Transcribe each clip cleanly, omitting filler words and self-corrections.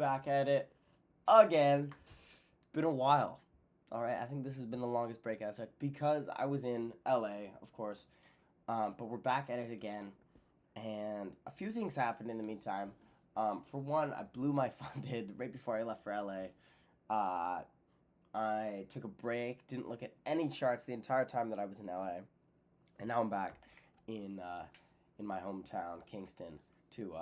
back at it again. Been a while. All right, I think this has been the longest break I took because I was in LA, of course. But we're back at it again, and a few things happened in the meantime. For one, I blew my funded right before I left for LA. Uh, I took a break, didn't look at any charts the entire time that I was in LA, and now I'm back in my hometown, Kingston, to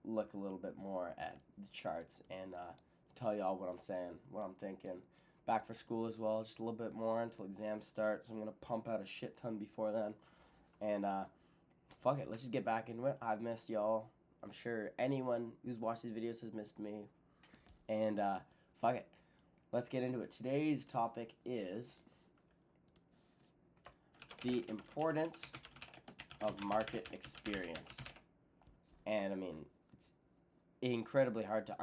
look a little bit more at the charts and tell y'all what I'm saying, what I'm thinking. Back for school as well, just a little bit more until exams start. So I'm gonna pump out a shit ton before then, and fuck it, let's just get back into it. I've missed y'all. I'm sure anyone who's watched these videos has missed me, and fuck it, let's get into it. Today's topic is the importance of market experience. And I mean, it's incredibly hard to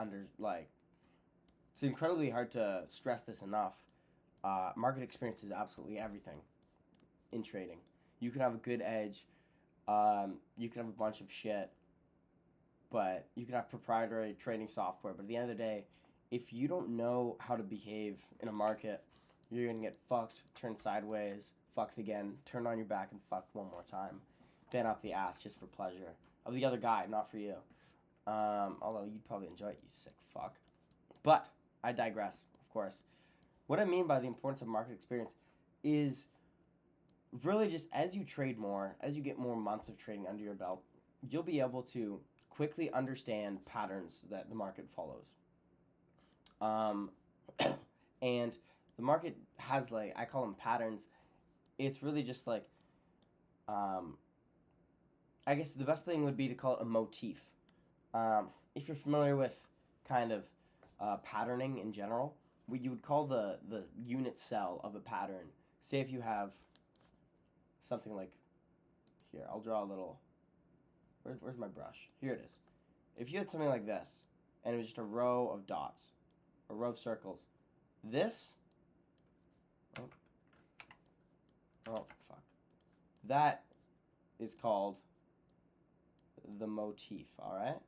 it's incredibly hard to stress this enough. Market experience is absolutely everything in trading. You can have a good edge, you can have a bunch of shit, but you can have proprietary trading software. But at the end of the day, if you don't know how to behave in a market, you're gonna get fucked, turned sideways, fucked again, turned on your back, and fucked one more time. Then up the ass just for pleasure of the other guy, not for you. Although you'd probably enjoy it, you sick fuck. But I digress, of course. What I mean by the importance of market experience is really just as you trade more, as you get more months of trading under your belt, you'll be able to quickly understand patterns that the market follows. And the market has, like, I call them patterns. It's really just like, I guess the best thing would be to call it a motif. If you're familiar with kind of patterning in general, what you would call the unit cell of a pattern. Say if you have something like, here, I'll draw a little, where's my brush? Here it is. If you had something like this, and it was just a row of dots, a row of circles, this, oh fuck, that is called the motif, all right?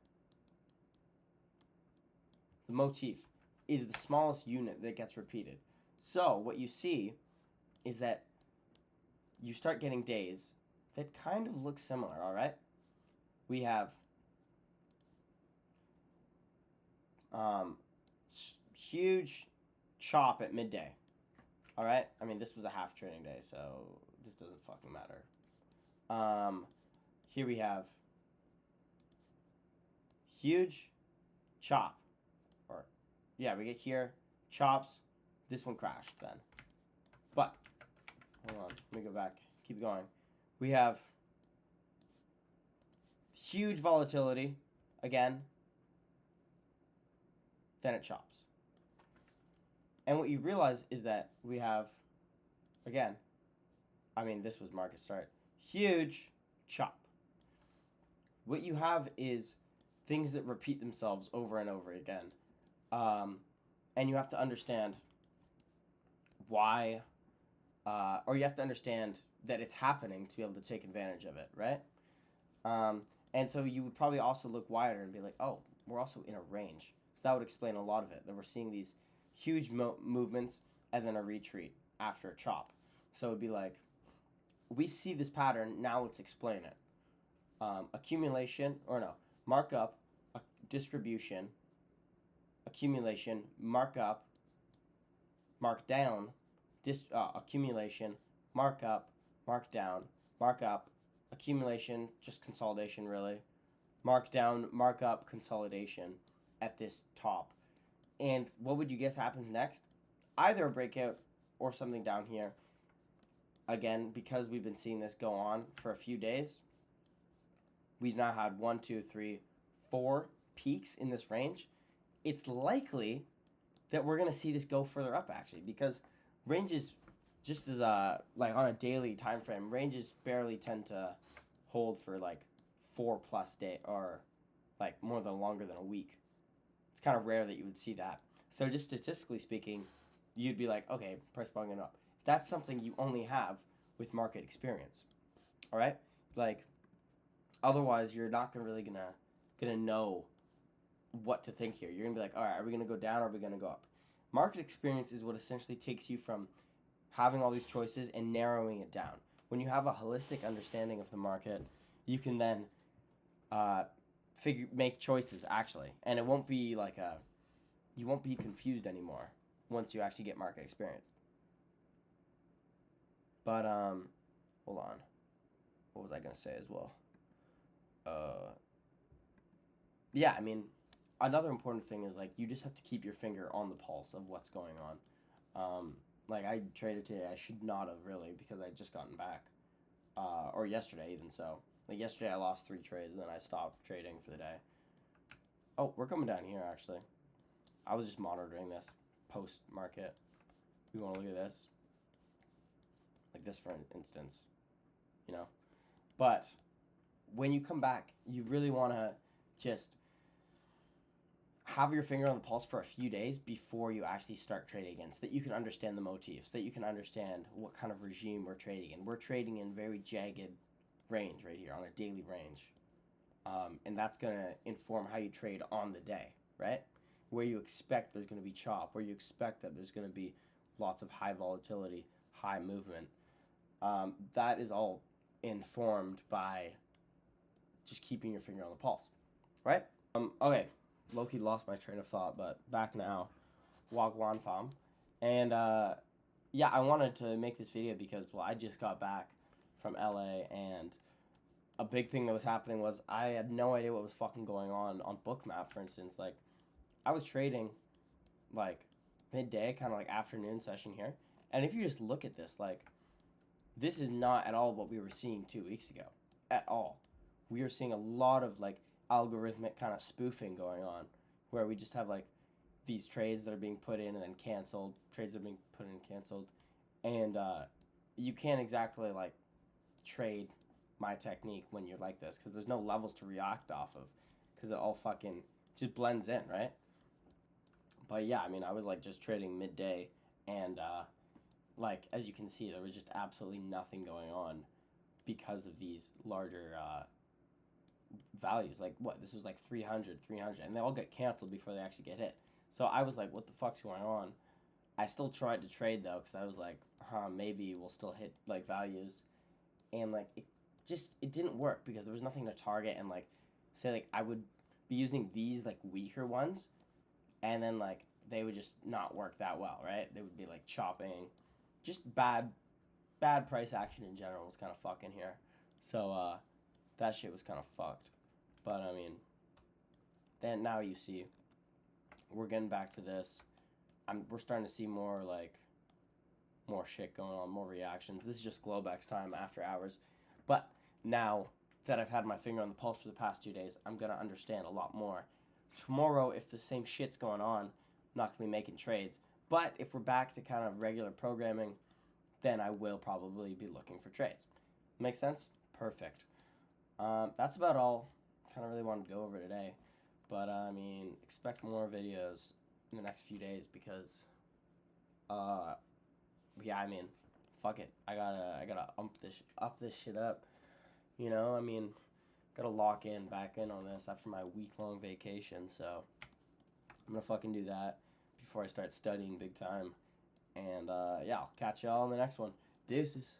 The motif is the smallest unit that gets repeated. So what you see is that you start getting days that kind of look similar, all right? We have huge chop at midday, all right? I mean, this was a half trading day, so this doesn't fucking matter. Here we have huge chop, or yeah, we get here, chops, this one crashed then. But, hold on, let me go back, keep going. We have huge volatility, again, then it chops. And what you realize is that we have, again, I mean, this was market start, huge chop. What you have is things that repeat themselves over and over again. And you have to understand why, or you have to understand that it's happening to be able to take advantage of it, right? And so you would probably also look wider and be like, oh, we're also in a range. So that would explain a lot of it, that we're seeing these huge movements and then a retreat after a chop. So it would be like, we see this pattern, now let's explain it. Accumulation, or no, markup, distribution, accumulation, markup, markdown, accumulation, markup, markdown, markup, accumulation, just consolidation really, markdown, markup, consolidation at this top. And what would you guess happens next? Either a breakout or something down here. Again, because we've been seeing this go on for a few days, we've now had 1, 2, 3, 4 peaks in this range. It's likely that we're going to see this go further up, actually, because ranges, just as like on a daily time frame, ranges barely tend to hold for like 4+ days, or like more than longer than a week. It's kind of rare that you would see that. So just statistically speaking, you'd be like, okay, price going up. That's something you only have with market experience. All right? Like, otherwise, you're not really gonna know what to think here. You're gonna be like, all right, are we gonna go down or are we gonna go up? Market experience is what essentially takes you from having all these choices and narrowing it down. When you have a holistic understanding of the market, you can then make choices actually, and it won't be like you won't be confused anymore once you actually get market experience. But hold on, what was I gonna say as well? Yeah, I mean, another important thing is like you just have to keep your finger on the pulse of what's going on. Like I traded today, I should not have really because I just gotten back, or yesterday even so. Like yesterday, I lost 3 trades and then I stopped trading for the day. Oh, we're coming down here actually. I was just monitoring this post market. We want to look at this, like this for instance, you know. But when you come back, you really want to just have your finger on the pulse for a few days before you actually start trading again, so that you can understand the motifs, so that you can understand what kind of regime we're trading in. We're trading in very jagged range right here on a daily range, and that's going to inform how you trade on the day, right? Where you expect there's going to be chop, where you expect that there's going to be lots of high volatility, high movement. That is all informed by just keeping your finger on the pulse, right? Okay, Loki lost my train of thought, but back now. Wagwan Fam. And yeah, I wanted to make this video because, well, I just got back from LA, and a big thing that was happening was I had no idea what was fucking going on Bookmap, for instance. Like, I was trading, like, midday, kind of like afternoon session here. And if you just look at this, like, this is not at all what we were seeing 2 weeks ago. At all. We are seeing a lot of, like, algorithmic kind of spoofing going on, where we just have, like, these trades that are being put in and then canceled, trades that are being put in and canceled, and you can't exactly like trade my technique when you're like this because there's no levels to react off of because it all fucking just blends in, right? But yeah, I mean, I was like just trading midday, and like as you can see, there was just absolutely nothing going on because of these larger values. Like what, this was like 300, and they all get canceled before they actually get hit. So I was like, what the fuck's going on? I still tried to trade though, because I was like, maybe we'll still hit like values. And like, it didn't work because there was nothing to target. And like, say like I would be using these like weaker ones, and then like they would just not work that well, right? They would be like chopping, just bad price action in general was kind of fucking here. So that shit was kind of fucked. But I mean, then now you see we're getting back to this. We're starting to see more shit going on, more reactions. This is just Globex time after hours. But now that I've had my finger on the pulse for the past 2 days, I'm going to understand a lot more. Tomorrow, if the same shit's going on, I'm not going to be making trades. But if we're back to kind of regular programming, then I will probably be looking for trades. Make sense? Perfect. That's about all I kind of really wanted to go over today. But I mean, expect more videos in the next few days because, yeah, I mean, fuck it. I gotta up this shit up. You know, I mean, gotta lock back in on this after my week-long vacation. So I'm gonna fucking do that before I start studying big time. And yeah, I'll catch y'all in the next one. Deuces.